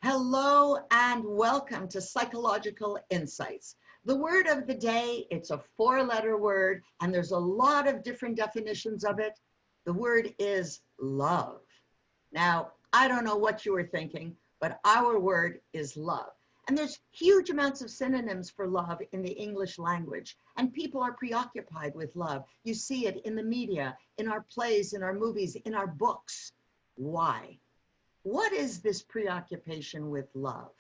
Hello and welcome to Psychological Insights. The word of the day, it's a four-letter word, and there's a lot of different definitions of it. The word is love. Now, I don't know what you were thinking, but our word is love. And there's huge amounts of synonyms for love in the English language, and people are preoccupied with love. You see it in the media, in our plays, in our movies, in our books. Why? What is this preoccupation with love?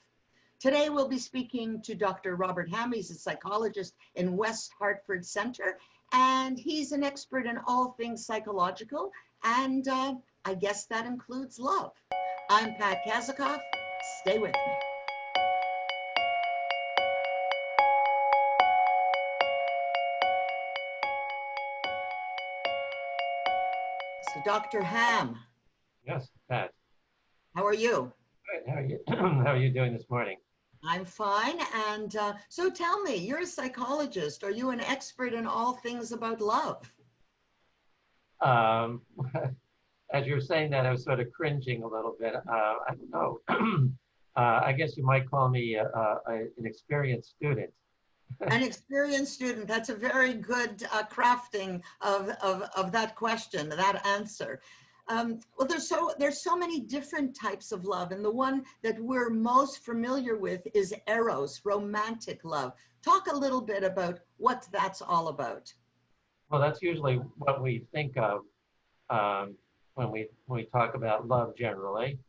Today we'll be speaking to Dr. Robert Hamm. He's a psychologist in West Hartford Center, and he's an expert in all things psychological, and I guess that includes love. I'm Pat Kazakoff. Stay with me. So Dr. Hamm. Yes, Pat. How are you? Good. How are you? How are you doing this morning? I'm fine. And so tell me, you're a psychologist. Are you an expert in all things about love? As you're saying that, I was sort of cringing a little bit. I don't know. I guess you might call me an experienced student. An experienced student. That's a very good crafting of that question, that answer. Well, there's so many different types of love, and the one that we're most familiar with is eros, romantic love. Talk a little bit about what that's all about. Well, that's usually what we think of when we talk about love generally.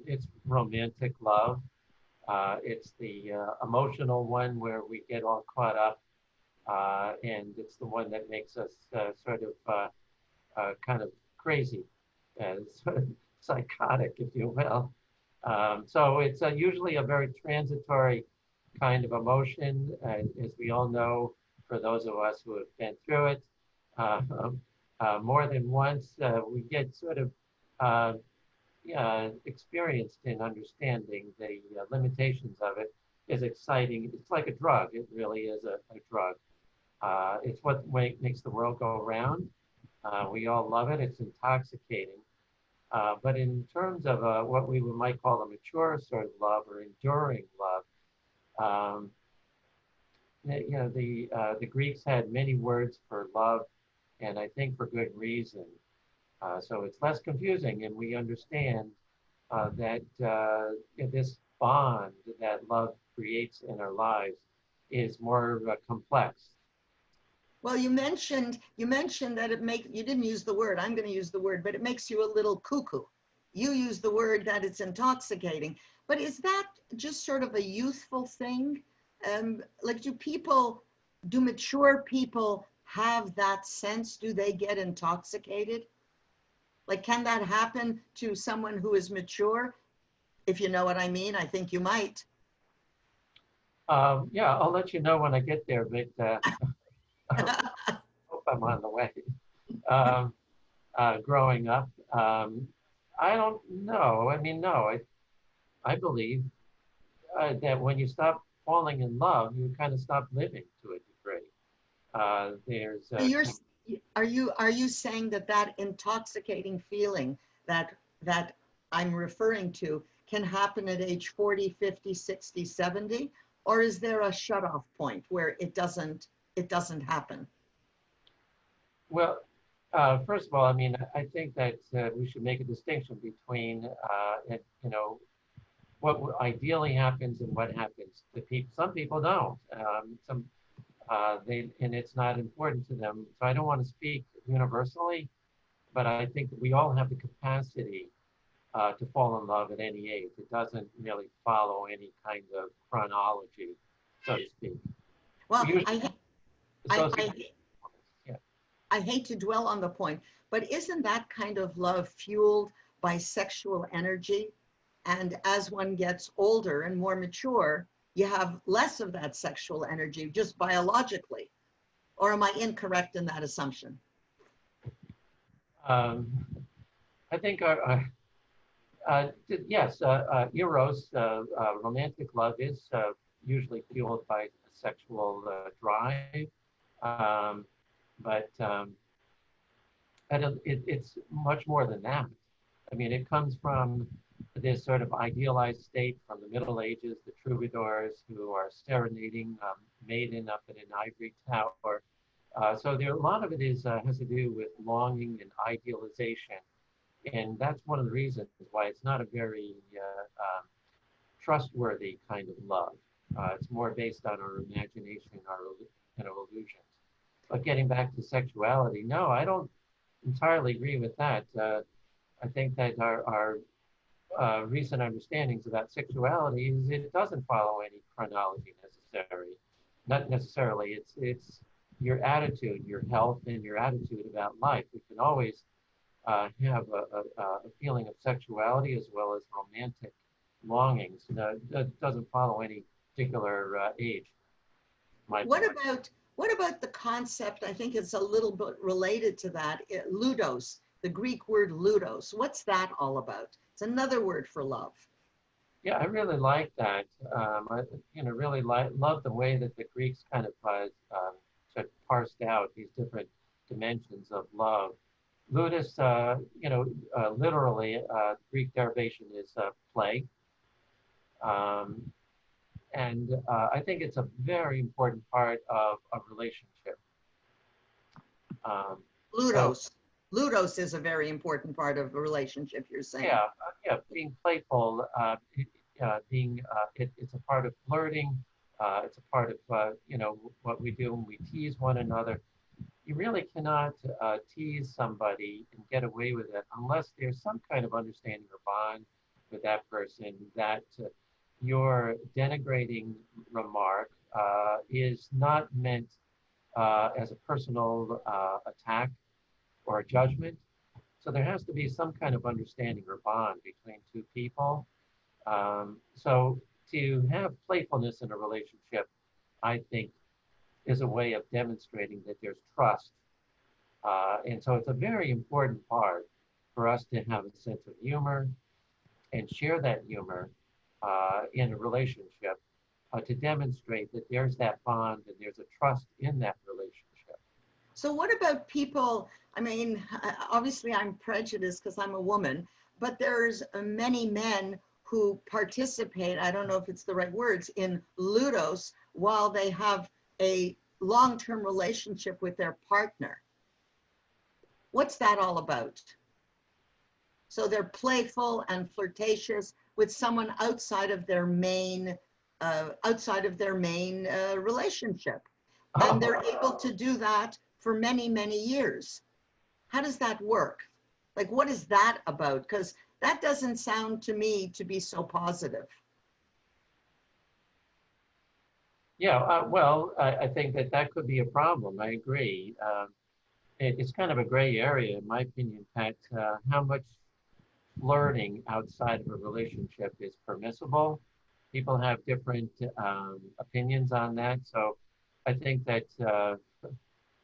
It's romantic love. It's the emotional one where we get all caught up, and it's the one that makes us sort of kind of crazy. Sort of psychotic, if you will. So it's usually a very transitory kind of emotion, as we all know, for those of us who have been through it more than once, we get sort of experienced in understanding the limitations of it. Is exciting. It's like a drug. It really is a drug. It's what makes the world go around. We all love it. It's intoxicating. But in terms of what we might call a mature sort of love or enduring love, the Greeks had many words for love, and I think for good reason. So it's less confusing, and we understand that this bond that love creates in our lives is more complex. Well, you mentioned that you didn't use the word, I'm going to use the word, but it makes you a little cuckoo. You use the word that it's intoxicating. But is that just sort of a youthful thing? Like do mature people have that sense? Do they get intoxicated? Like, can that happen to someone who is mature? If you know what I mean, I think you might. Yeah, I'll let you know when I get there, but I hope I'm on the way. Growing up, I don't know. I mean, no, I believe that when you stop falling in love, you kind of stop living to a degree. Are you saying that intoxicating feeling that I'm referring to can happen at age 40, 50, 60, 70? Or is there a shut-off point where it doesn't happen? Well, first of all, I mean, I think that we should make a distinction between, what ideally happens and what happens to people. Some people don't. And it's not important to them. So I don't want to speak universally, but I think that we all have the capacity to fall in love at any age. It doesn't really follow any kind of chronology, so to speak. Well, I hate to dwell on the point, but isn't that kind of love fueled by sexual energy? And as one gets older and more mature, you have less of that sexual energy just biologically. Or am I incorrect in that assumption? I think yes, eros, romantic love is usually fueled by sexual drive. But it's much more than that. I mean, it comes from this sort of idealized state from the Middle Ages, the troubadours who are serenading maiden up in an ivory tower. So there, a lot of it is has to do with longing and idealization, and that's one of the reasons why it's not a very trustworthy kind of love. It's more based on our imagination, our illusions. But getting back to sexuality, no, I don't entirely agree with that. I think that our recent understandings about sexuality is it doesn't follow any chronology necessary. Not necessarily. It's your attitude, your health, and your attitude about life. We can always have a feeling of sexuality as well as romantic longings. That doesn't follow any particular age. What about the concept? I think it's a little bit related to that. Ludos, the Greek word ludos. What's that all about? It's another word for love. Yeah, I really like that. I really love the way that the Greeks kind of sort of parsed out these different dimensions of love. Ludus, literally, Greek derivation is play. And I think it's a very important part of a relationship. Ludos. So, Ludos is a very important part of a relationship, you're saying. Yeah, being playful, it's a part of flirting. It's a part of, what we do when we tease one another. You really cannot tease somebody and get away with it unless there's some kind of understanding or bond with that person that your denigrating remark is not meant as a personal attack or a judgment. So there has to be some kind of understanding or bond between two people. So to have playfulness in a relationship, I think, is a way of demonstrating that there's trust. And so it's a very important part for us to have a sense of humor and share that humor in a relationship to demonstrate that there's that bond and there's a trust in that relationship. So what about people, I mean, obviously I'm prejudiced because I'm a woman, but there's many men who participate, I don't know if it's the right words, in ludos while they have a long-term relationship with their partner. What's that all about? So they're playful and flirtatious with someone outside of their main relationship. And they're able to do that for many, many years. How does that work? Like, what is that about? Because that doesn't sound to me to be so positive. Yeah, well, I think that could be a problem. I agree. It's kind of a gray area, in my opinion, Pat, how much flirting outside of a relationship is permissible. People have different opinions on that. So I think that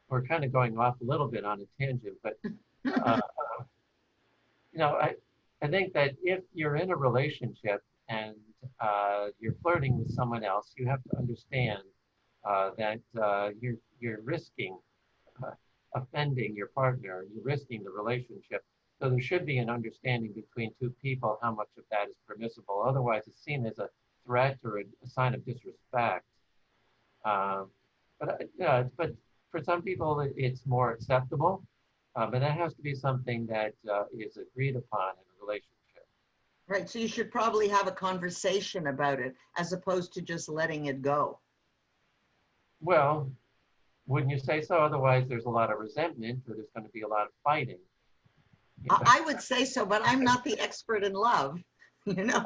we're kind of going off a little bit on a tangent, but I think that if you're in a relationship and you're flirting with someone else, you have to understand that you're risking offending your partner. You're risking the relationship. So there should be an understanding between two people how much of that is permissible. Otherwise, it's seen as a threat or a sign of disrespect. But for some people, it's more acceptable. But that has to be something that is agreed upon in a relationship. Right, so you should probably have a conversation about it as opposed to just letting it go. Well, wouldn't you say so? Otherwise, there's a lot of resentment or there's going to be a lot of fighting. I would say so, but I'm not the expert in love. You know,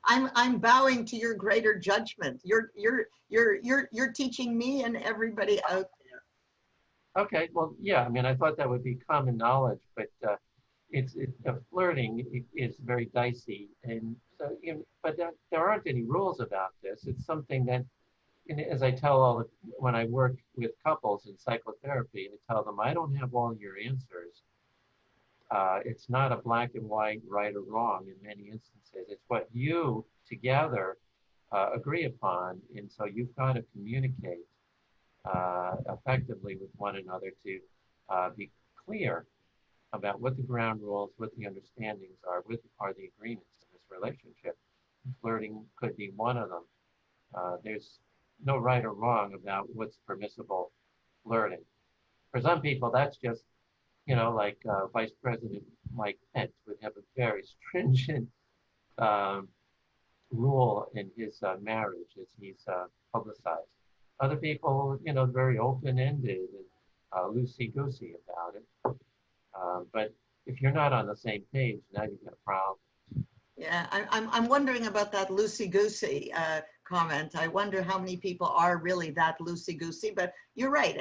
I'm bowing to your greater judgment. You're teaching me and everybody out there. Okay, well, yeah. I mean, I thought that would be common knowledge, but flirting is very dicey, and so but there aren't any rules about this. It's something that, as I tell when I work with couples in psychotherapy, I tell them I don't have all your answers. It's not a black and white, right or wrong in many instances. It's what you together agree upon. And so you've got to communicate effectively with one another to be clear about what the ground rules, what the understandings are, what are the agreements in this relationship. Flirting could be one of them. There's no right or wrong about what's permissible flirting. For some people, that's just, like Vice President Mike Pence would have a very stringent um, rule in his marriage as he's publicized. Other people, very open-ended and loosey-goosey about it. But if you're not on the same page, now you've got a problem. Yeah, I'm wondering about that loosey-goosey comment. I wonder how many people are really that loosey-goosey, but you're right.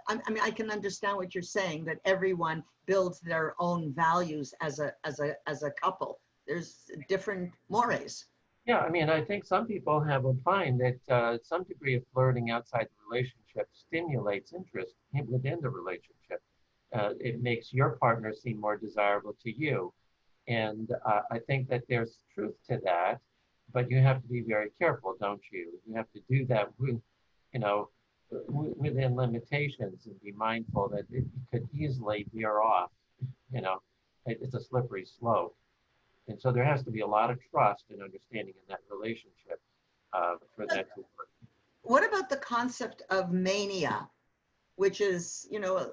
I mean, I can understand what you're saying, that everyone builds their own values as a couple. There's different mores. Yeah, I mean, I think some people have opined that some degree of flirting outside the relationship stimulates interest within the relationship. It makes your partner seem more desirable to you. And I think that there's truth to that, but you have to be very careful, don't you? You have to do that within limitations and be mindful that it could easily veer off. It's a slippery slope. And so there has to be a lot of trust and understanding in that relationship for that to work. What about the concept of mania, which is,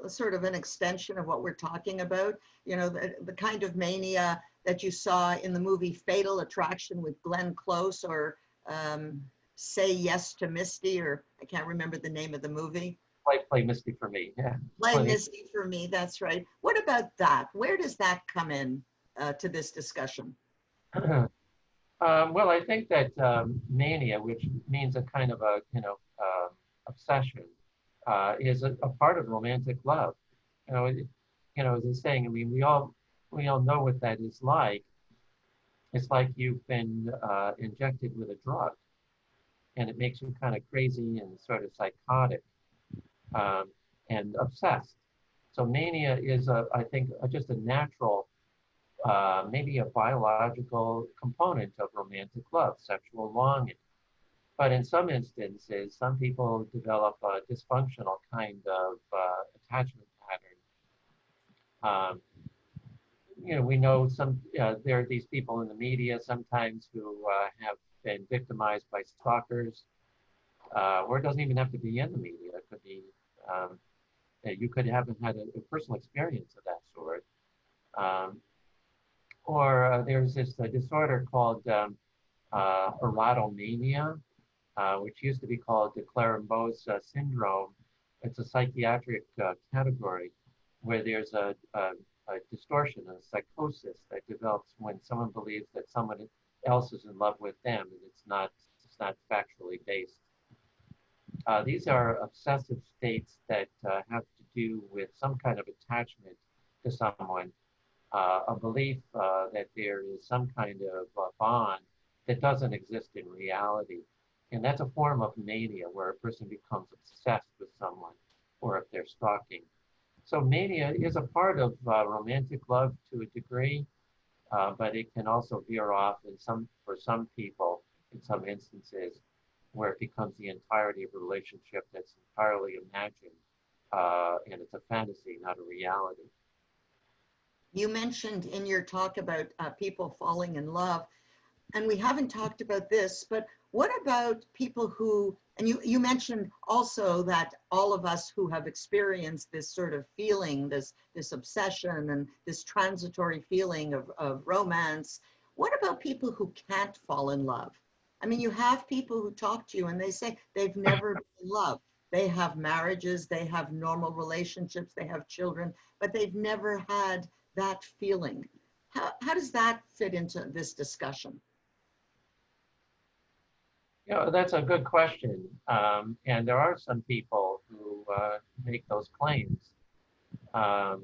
sort of an extension of what we're talking about? The kind of mania that you saw in the movie Fatal Attraction with Glenn Close, or Say Yes to Misty, or I can't remember the name of the movie. Play Misty for Me. Yeah. Play Misty for Me, that's right. What about that? Where does that come in to this discussion? Well, I think that mania, which means a kind of a obsession, is a part of romantic love. As I was saying, I mean, we all know what that is like. It's like you've been injected with a drug, and it makes you kind of crazy and sort of psychotic and obsessed. So mania is, I think, just a natural, maybe a biological component of romantic love, sexual longing. But in some instances, some people develop a dysfunctional kind of attachment pattern. We know there are these people in the media sometimes who have been victimized by stalkers, or it doesn't even have to be in the media. It could be, you could have had a personal experience of that sort. Or there's this disorder called erotomania, which used to be called de Clerambault's syndrome. It's a psychiatric category where there's a distortion, a psychosis that develops when someone believes that someone else is in love with them, and it's not factually based. These are obsessive states that have to do with some kind of attachment to someone, a belief that there is some kind of bond that doesn't exist in reality. And that's a form of mania where a person becomes obsessed with someone, or if they're stalking. So mania is a part of romantic love to a degree, but it can also veer off for some people in some instances where it becomes the entirety of a relationship that's entirely imagined, and it's a fantasy, not a reality. You mentioned in your talk about people falling in love, and we haven't talked about this, but what about people who, and you mentioned also that all of us who have experienced this sort of feeling, this obsession and this transitory feeling of romance, what about people who can't fall in love? I mean, you have people who talk to you and they say they've never been in love. They have marriages, they have normal relationships, they have children, but they've never had that feeling. How does that fit into this discussion? That's a good question. And there are some people who make those claims. I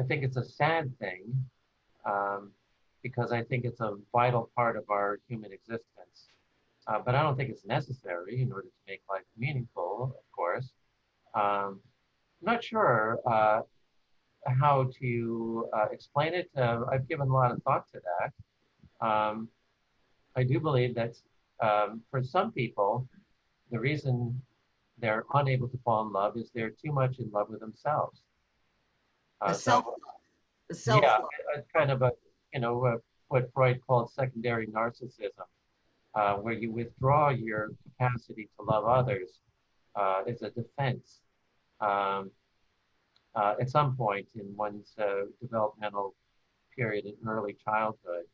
think it's a sad thing because I think it's a vital part of our human existence. But I don't think it's necessary in order to make life meaningful, of course. I'm not sure how to explain it. I've given a lot of thought to that. I do believe that for some people, the reason they're unable to fall in love is they're too much in love with themselves. The self-love. The self-love. Yeah, kind of a what Freud called secondary narcissism, where you withdraw your capacity to love others as a defense um, at some point in one's developmental period in early childhood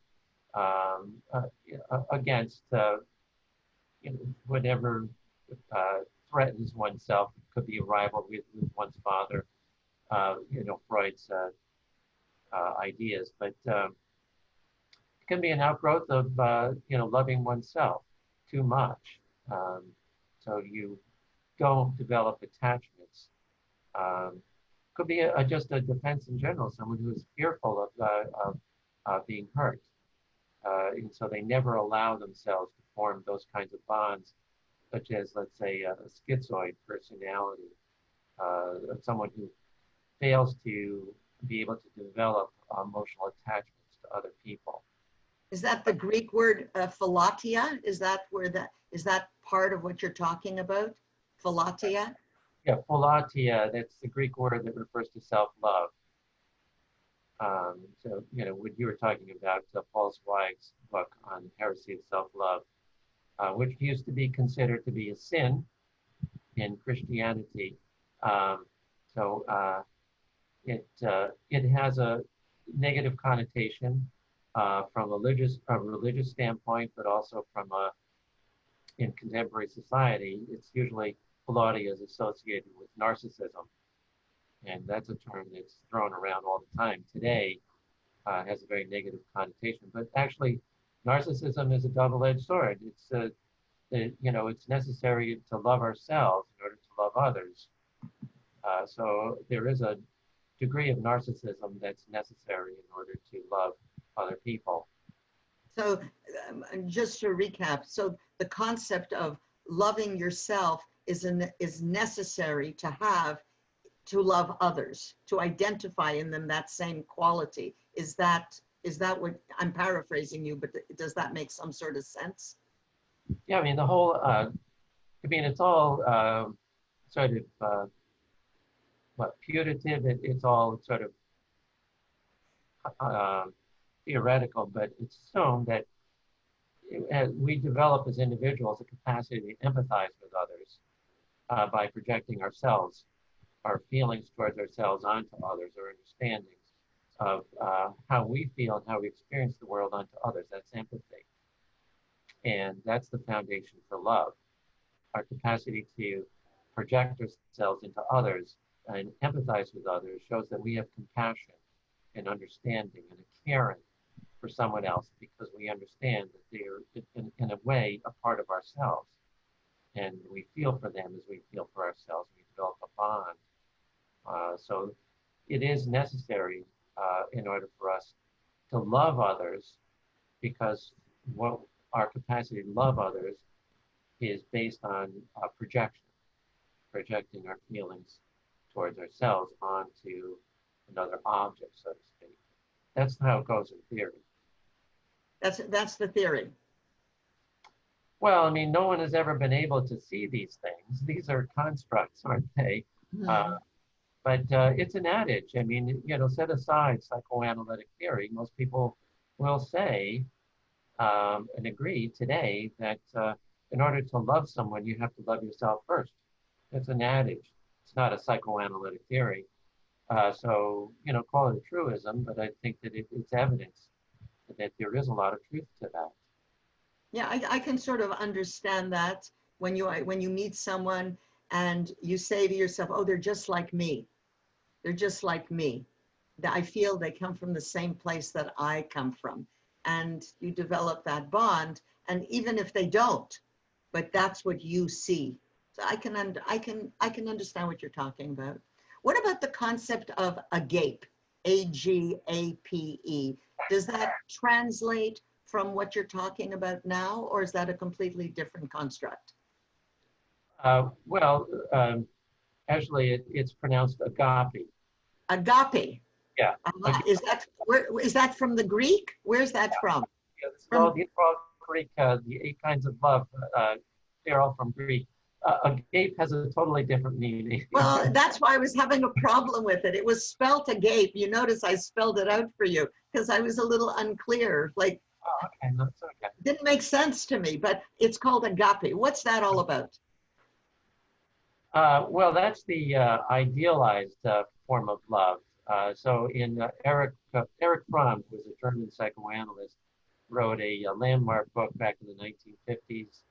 against whatever threatens oneself. It could be a rival with one's father, Freud's ideas, but it can be an outgrowth of, loving oneself too much. So you don't develop attachments. Could be just a defense in general, someone who is fearful of being hurt. And so they never allow themselves to form those kinds of bonds, such as, let's say, a schizoid personality, someone who fails to be able to develop emotional attachments to other people. Is that the Greek word philatia? Is that part of what you're talking about? Philatia? Yeah, philatia, that's the Greek word that refers to self-love. So, what you were talking about, Paul Zweig's book on heresy of self-love, which used to be considered to be a sin in Christianity. It has a negative connotation from a religious standpoint, but also in contemporary society, it's usually philatia is associated with narcissism. And that's a term that's thrown around all the time today, has a very negative connotation. But actually, narcissism is a double-edged sword. It's necessary to love ourselves in order to love others. So there is a degree of narcissism that's necessary in order to love other people. So just to recap, so the concept of loving yourself is necessary to love others, to identify in them that same quality. Is that what, I'm paraphrasing you, but does that make some sort of sense? Yeah, I mean, the whole, it's all sort of, putative, it's all sort of theoretical, but it's assumed that we develop as individuals a capacity to empathize with others by projecting ourselves, our feelings towards ourselves onto others, our understandings of how we feel and how we experience the world onto others. That's empathy. And that's the foundation for love. Our capacity to project ourselves into others and empathize with others shows that we have compassion and understanding and a caring for someone else because we understand that they're, in a way, a part of ourselves. And we feel for them as we feel for ourselves. We develop a bond. So it is necessary in order for us to love others because what our capacity to love others is based on projecting our feelings towards ourselves onto another object, so to speak. That's how it goes in theory. That's the theory. Well, I mean, no one has ever been able to see these things. These are constructs, aren't they? Mm. But it's an adage. I mean, set aside psychoanalytic theory. Most people will say and agree today that in order to love someone, you have to love yourself first. It's an adage. It's not a psychoanalytic theory. So, call it a truism, but I think that it's evidence that there is a lot of truth to that. Yeah, I can sort of understand that when you meet someone and you say to yourself, oh, they're just like me. They're just like me. I feel they come from the same place that I come from. And you develop that bond. And even if they don't, but that's what you see. So I can understand what you're talking about. What about the concept of agape? A-G-A-P-E. Does that translate from what you're talking about now, or is that a completely different construct? Actually, it's pronounced agape. Agape. Yeah. Is that from the Greek? Where's that from? Yeah, these are all Greek. The 8 kinds of love. They're all from Greek. agape has a totally different meaning. Well, that's why I was having a problem with it. It was spelt agape. You notice I spelled it out for you because I was a little unclear. Like, Oh, okay, that's okay. didn't make sense to me, but it's called agape. What's that all about? Well, that's the idealized form of love. So in Eric Fromm, who was a German psychoanalyst, wrote a landmark book back in the 1950s.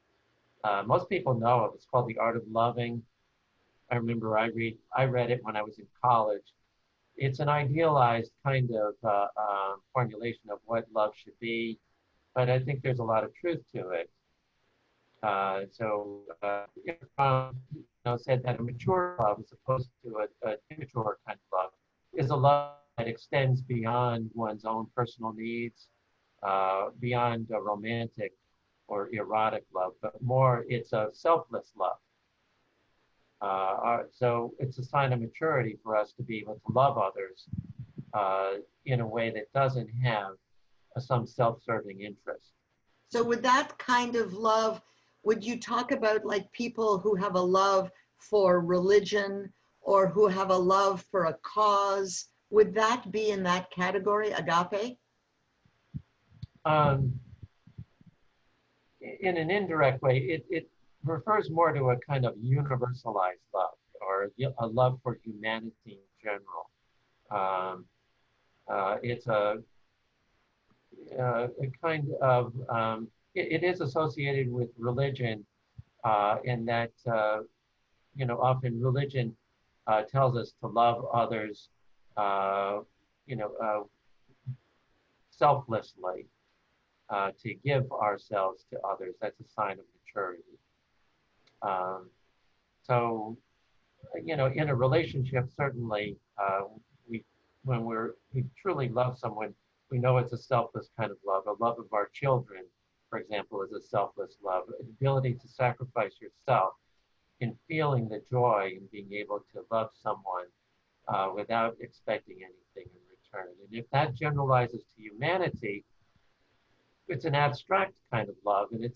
Most people know it. It's called The Art of Loving. I remember I read it when I was in college. It's an idealized kind of formulation of what love should be, but I think there's a lot of truth to it. Said that a mature love, as opposed to an immature kind of love, is a love that extends beyond one's own personal needs, beyond a romantic or erotic love, but more it's a selfless love. So it's a sign of maturity for us to be able to love others in a way that doesn't have some self-serving interest. So with that kind of love, would you talk about like people who have a love for religion or who have a love for a cause? Would that be in that category, agape? In an indirect way, it refers more to a kind of universalized love or a love for humanity in general. It's a kind of, it is associated with religion in that, often religion tells us to love others, selflessly, to give ourselves to others. That's a sign of maturity. So, in a relationship, certainly, when we truly love someone, we know it's a selfless kind of love. A love of our children, for example, is a selfless love. The ability to sacrifice yourself in feeling the joy in being able to love someone without expecting anything in return. And if that generalizes to humanity, it's an abstract kind of love, and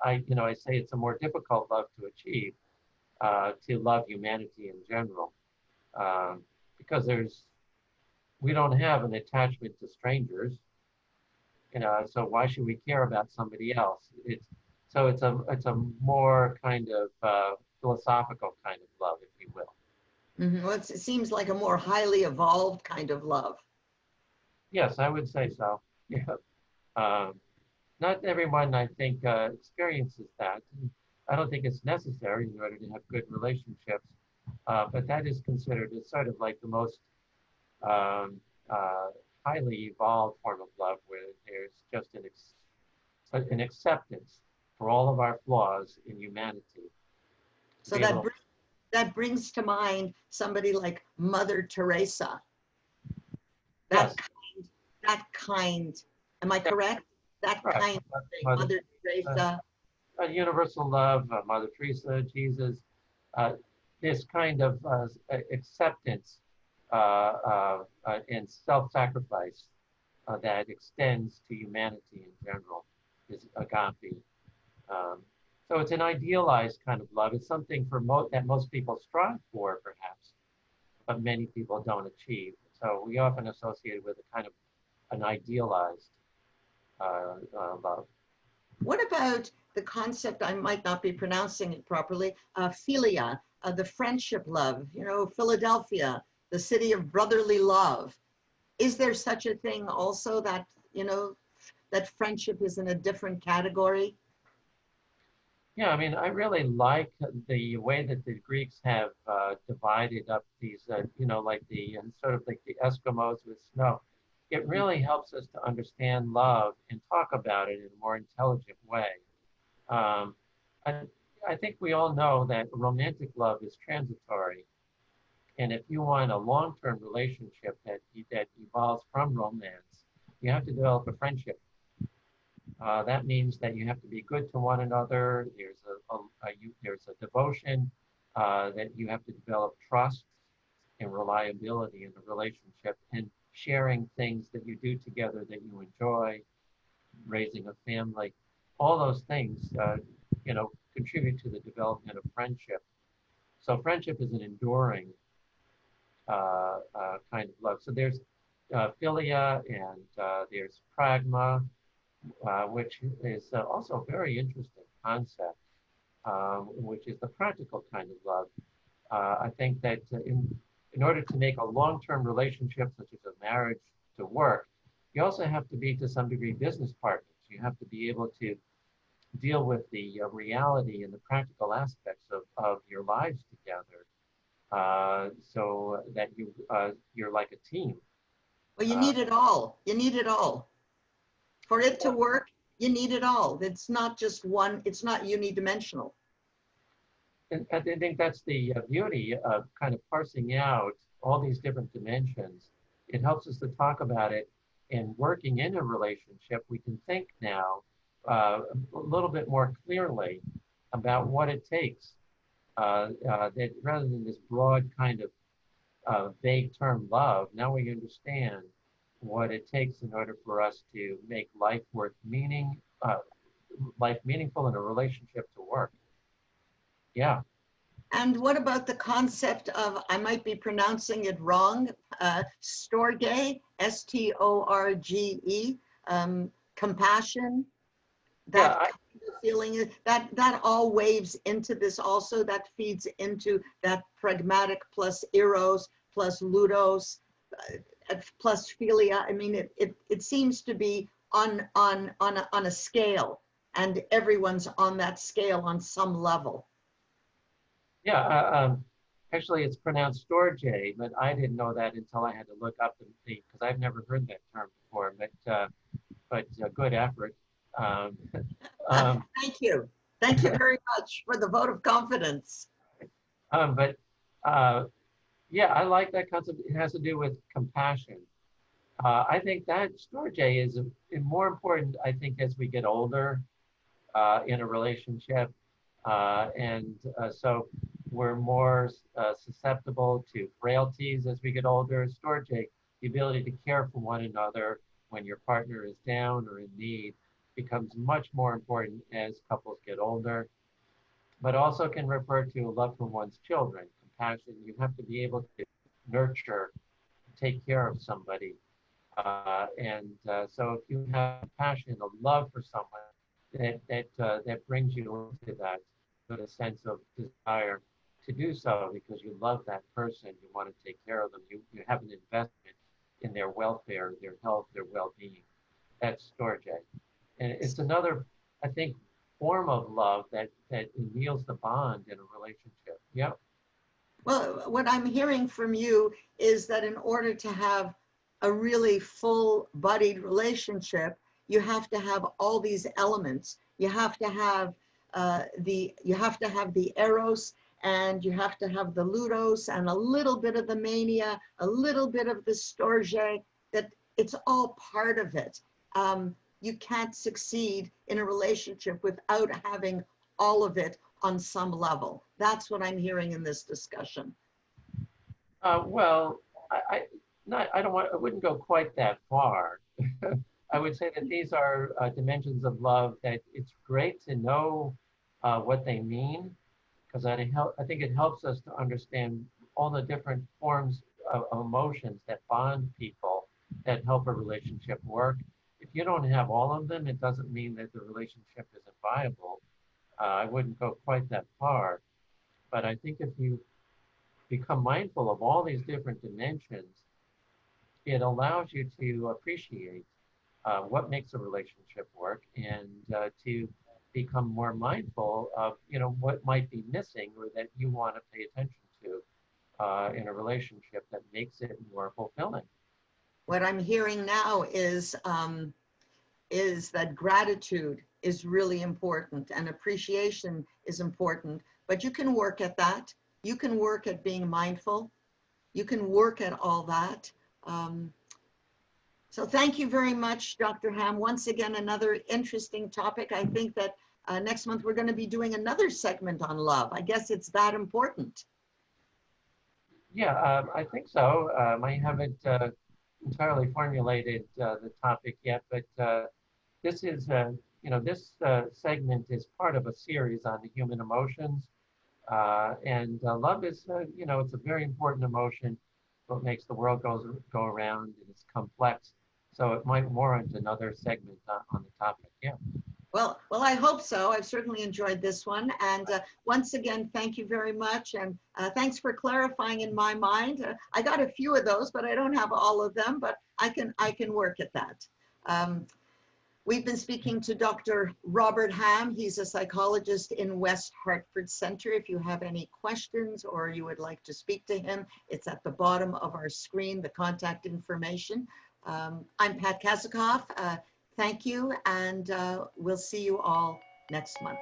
I say it's a more difficult love to achieve, to love humanity in general, because we don't have an attachment to strangers, so why should we care about somebody else? It's a more kind of philosophical kind of love, if you will. Mm-hmm. Well, it seems like a more highly evolved kind of love. Yes, I would say so. Yeah. Not everyone, I think, experiences that. I don't think it's necessary in order to have good relationships, but that is considered as sort of like the most highly evolved form of love, where there's just an acceptance for all of our flaws in humanity. So that brings to mind somebody like Mother Teresa. Yes. That kind, am I correct? That Right. kind of thing, Mother Teresa. A universal love, Mother Teresa, Jesus, this kind of acceptance and self-sacrifice that extends to humanity in general is agape. So it's an idealized kind of love. It's something that most people strive for, perhaps, but many people don't achieve. So we often associate it with a kind of an idealized love. What about the concept, I might not be pronouncing it properly, philia, the friendship love, Philadelphia, the city of brotherly love. Is there such a thing also that, that friendship is in a different category? Yeah, I mean, I really like the way that the Greeks have divided up these, like sort of like the Eskimos with snow. It really helps us to understand love and talk about it in a more intelligent way. I, I think we all know that romantic love is transitory. And if you want a long-term relationship that evolves from romance, you have to develop a friendship. That means that you have to be good to one another. There's a devotion, that you have to develop trust and reliability in the relationship, and sharing things that you do together that you enjoy, raising a family. All those things contribute to the development of friendship. So friendship is an enduring kind of love. So there's philia and there's pragma, which is also a very interesting concept, which is the practical kind of love. I think that in order to make a long-term relationship, such as a marriage, to work, you also have to be, to some degree, business partners. You have to be able to deal with the reality and the practical aspects of your lives together, so that you're like a team. Well, you need it all. You need it all. For it to work, you need it all. It's not just one, it's not unidimensional. And I think that's the beauty of kind of parsing out all these different dimensions. It helps us to talk about it, and working in a relationship, we can think now a little bit more clearly about what it takes. That rather than this broad kind of vague term love, now we understand what it takes in order for us to make life life meaningful, and a relationship to work. Yeah. And what about the concept of, I might be pronouncing it wrong, storge, S-T-O-R-G-E, compassion, that kind of feeling, that all waves into this also, that feeds into that pragmatic plus eros, plus ludos, plus philia. I mean, it seems to be on a scale, and everyone's on that scale on some level. Yeah, actually it's pronounced storge, but I didn't know that until I had to look up because I've never heard that term before, but good effort. Thank you. Thank you very much for the vote of confidence. But yeah, I like that concept. It has to do with compassion. I think that storge is more important, I think, as we get older in a relationship. So we're more susceptible to frailties as we get older. Storge, the ability to care for one another when your partner is down or in need, becomes much more important as couples get older, but also can refer to love for one's children. Compassion, you have to be able to nurture, take care of somebody. So if you have passion, a love for someone, that brings you into that with a sense of desire to do so because you love that person, you want to take care of them, you have an investment in their welfare, their health, their well-being. That's storge. And it's another, I think, form of love that anneals the bond in a relationship. Yep. Well, what I'm hearing from you is that in order to have a really full-bodied relationship, you have to have all these elements. You have to have the eros, and you have to have the ludos, and a little bit of the mania, a little bit of the storge. That it's all part of it. You can't succeed in a relationship without having all of it on some level. That's what I'm hearing in this discussion. Well, I wouldn't go quite that far. I would say that these are dimensions of love that it's great to know what they mean, because I think it helps us to understand all the different forms of emotions that bond people, that help a relationship work. If you don't have all of them, it doesn't mean that the relationship isn't viable. I wouldn't go quite that far. But I think if you become mindful of all these different dimensions, it allows you to appreciate what makes a relationship work, and to become more mindful of what might be missing or that you want to pay attention to in a relationship that makes it more fulfilling. What I'm hearing now is that gratitude is really important and appreciation is important, but you can work at that. You can work at being mindful. You can work at all that. So thank you very much, Dr. Hamm. Once again, another interesting topic. I think that next month we're going to be doing another segment on love. I guess it's that important. Yeah, I think so. I haven't entirely formulated the topic yet, but this is this segment is part of a series on the human emotions. And love is, it's a very important emotion. What makes the world go around, and it's complex. So it might warrant another segment on the topic. Yeah. Well, I hope so. I've certainly enjoyed this one. And once again, thank you very much. And thanks for clarifying in my mind. I got a few of those, but I don't have all of them, but I can work at that. We've been speaking to Dr. Robert Hamm. He's a psychologist in West Hartford Center. If you have any questions or you would like to speak to him, it's at the bottom of our screen, the contact information. I'm Pat Kazakoff. Thank you, and we'll see you all next month.